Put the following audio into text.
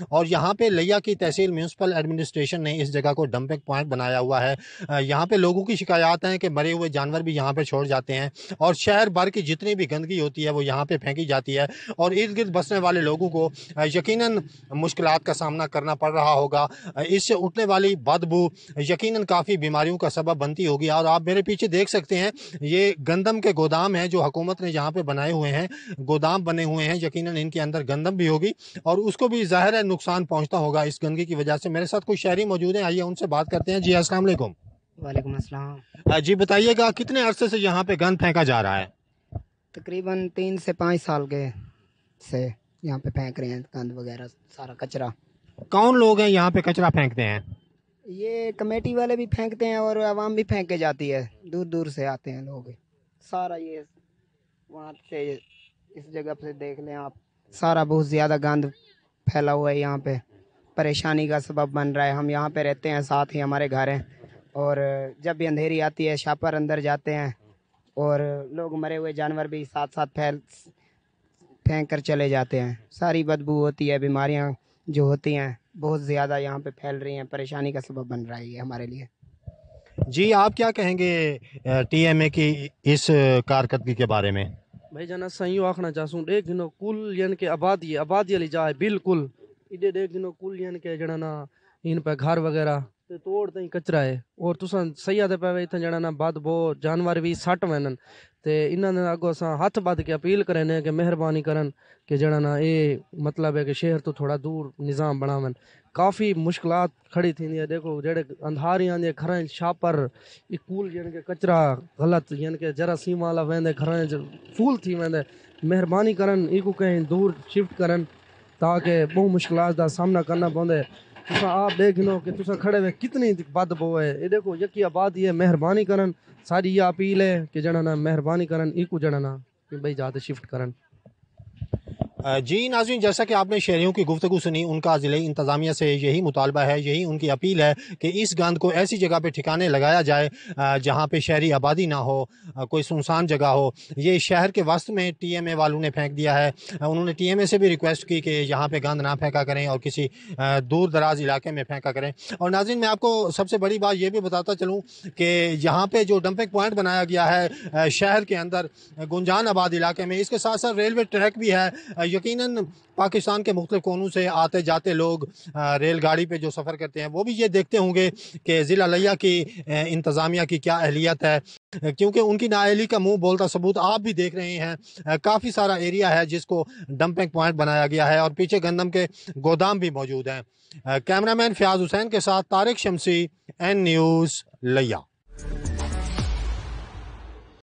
اور یہاں پہ لیا کی تحصیل میونسپل ایڈمنسٹریشن نے اس جگہ کو ڈمپنگ پوائنٹ بنایا ہوا ہے۔ یہاں پہ لوگوں کی شکایات ہیں کہ مرے ہوئے جانور بھی یہاں پہ چھوڑ جاتے ہیں اور شہر بھر کی جتنی بھی گندگی ہوتی ہے وہ یہاں پہ پھینکی جاتی ہے، اور ارد گرد بسنے والے لوگوں کو یقیناً مشکلات کا سامنا کرنا پڑ رہا ہوگا۔ اس سے اٹھنے والی بدبو یقیناً کافی بیماریوں کا سبب بنتی ہوگی۔ اور آپ میرے پیچھے دیکھ سکتے ہیں یہ گندم کے گودام ہیں جو حکومت نے یہاں پہ بنائے ہوئے ہیں، گودام بنے ہوئے ہیں، یقیناً ان کے اندر گندم بھی ہوگی اور اس کو بھی ظاہر ہے نقصان پہنچتا ہوگا اس گندگی کی وجہ سے۔ میرے ساتھ کوئی شہری موجود ہیں، آئیے ان سے بات کرتے ہیں۔ جی السلام علیکم۔ وعلیکم السلام۔ جی بتائیے گا کتنے عرصے سے یہاں پہ گند پھینکا جا رہا ہے؟ تقریباً 3 سے 5 سال کے سے یہاں پہ پھینک رہے ہیں گند وغیرہ، سارا کچرا۔ کون لوگ ہیں یہاں پہ کچرا پھینکتے ہیں؟ یہ کمیٹی والے بھی پھینکتے ہیں اور عوام بھی پھینک کے جاتی ہے، دور دور سے آتے ہیں لوگ سارا۔ یہ وہاں سے اس جگہ پہ دیکھ لیں آپ، سارا بہت زیادہ گند پھیلا ہوا ہے یہاں پہ، پریشانی کا سبب بن رہا ہے۔ ہم یہاں پہ رہتے ہیں، ساتھ ہی ہمارے گھر ہیں، اور جب بھی اندھیری آتی ہے شاپر اندر جاتے ہیں اور لوگ مرے ہوئے جانور بھی ساتھ ساتھ پھینک کر چلے جاتے ہیں۔ ساری بدبو ہوتی ہے، بیماریاں جو ہوتی ہیں بہت زیادہ یہاں پہ پھیل رہی ہیں، پریشانی کا سبب بن رہا ہے یہ ہمارے لیے۔ جی آپ کیا کہیں گے ٹی ایم اے کی اس کارکردگی کے بارے میں؟ بھائی جانا سائیوں آکھنا چاہسوں دیکھ گنو کل یعنی کہ آبادی والی جائے بالکل ایڈے دیکھ گنو کل یعنی کہ جڑا نا ان پہ گھر وغیرہ تے توڑ تیں کچرا ہے، اور تساں سیاح دے پے اتنے جڑا نا بد بو جانور بھی سٹ وینن تے انہاں دے اگوں اساں ہاتھ بد کے اپیل کرنے کہ مہربانی کرن کہ جڑا نا اے مطلب ہے کہ شہر تو تھوڑا دور نظام بناون۔ کافی مشکلات کھڑی تھیندی ہے، دیکھو جڑے اندھاریاں دے گھراں شاپر کول یعنی کہ کچرا غلط یعنی کہ جراثیم والا ویندے گھراں فول تھی ویندے، مہربانی کرن ای کو کہیں دور شفٹ کرن تاکہ بہت مشکلات دا سامنا کرنا پوندے۔ تساں آپ دیکھ لو کہ تساں کھڑے ہوئے کتنی بد بو ہے، یہ دیکھو یکی آبادی ہے، مہربانی کرن ساری یہ اپیل ہے کہ جڑا نا مہربانی کرن ای کو جڑا نا کہ بھائی جاتے شفٹ کرن۔ جی ناظرین، جیسا کہ آپ نے شہریوں کی گفتگو سنی، ان کا ضلعی انتظامیہ سے یہی مطالبہ ہے، یہی ان کی اپیل ہے کہ اس گند کو ایسی جگہ پہ ٹھکانے لگایا جائے جہاں پہ شہری آبادی نہ ہو، کوئی سنسان جگہ ہو۔ یہ شہر کے وسط میں ٹی ایم اے والوں نے پھینک دیا ہے۔ انہوں نے ٹی ایم اے سے بھی ریکویسٹ کی کہ یہاں پہ گند نہ پھینکا کریں اور کسی دور دراز علاقے میں پھینکا کریں۔ اور ناظرین میں آپ کو سب سے بڑی بات یہ بھی بتاتا چلوں کہ یہاں پہ جو ڈمپنگ پوائنٹ بنایا گیا ہے شہر کے اندر گنجان آباد علاقے میں، اس کے ساتھ ساتھ ریلوے ٹریک بھی ہے۔ یقیناً پاکستان کے مختلف کونوں سے آتے جاتے لوگ ریل گاڑی پہ جو سفر کرتے ہیں وہ بھی یہ دیکھتے ہوں گے کہ ضلع لیا کی انتظامیہ کی کیا اہلیت ہے، کیونکہ ان کی نااہلی کا منہ بولتا ثبوت آپ بھی دیکھ رہے ہیں۔ کافی سارا ایریا ہے جس کو ڈمپنگ پوائنٹ بنایا گیا ہے اور پیچھے گندم کے گودام بھی موجود ہیں۔ کیمرہ مین فیاض حسین کے ساتھ طارق شمسی، این نیوز لیا۔